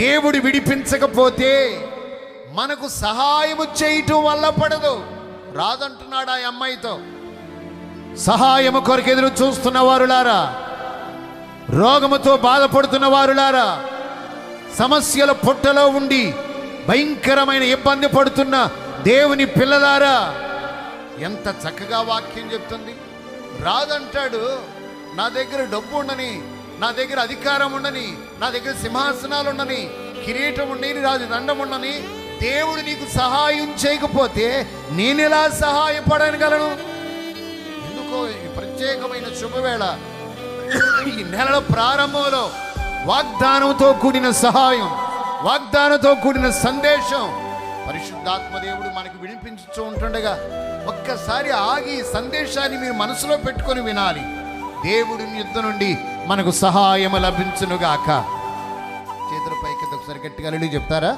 దేవుడు విడిపించకపోతే మనకు సహాయము చేయటం వల్ల పడదు. రాదంటున్నాడు ఆ అమ్మాయితో. సహాయము కొరకు ఎదురు చూస్తున్న వారులారా, రోగముతో బాధపడుతున్న వారులారా, సమస్యల పుట్టలో ఉండి భయంకరమైన ఇబ్బంది పడుతున్న దేవుని పిల్లలారా, ఎంత చక్కగా వాక్యం చెప్తుంది. రాదంటాడు, నా దగ్గర డబ్బు ఉండని, నా దగ్గర అధికారం ఉండని, నా దగ్గర సింహాసనాలు ఉండని, కిరీటం ఉండని, రాజదండం ఉండని, దేవుడు నీకు సహాయం చేయకపోతే నేనెలా సహాయపడగలను? ఎందుకో ఈ ప్రత్యేకమైన శుభవేళ, ఈ నెలల ప్రారంభంలో వాగ్దానంతో కూడిన సహాయం, వాగ్దానంతో కూడిన సందేశం పరిశుద్ధాత్మ దేవుడు మనకు వినిపించుతూ ఉంటుండగా ఒక్కసారి ఆగి సందేశాన్ని మీరు మనసులో పెట్టుకొని వినాలి. దేవుడి యుద్ధ నుండి మనకు సహాయం లభించునుగాక. చేతుల పైకి ఒకసారి గట్టిగా చెప్తారా?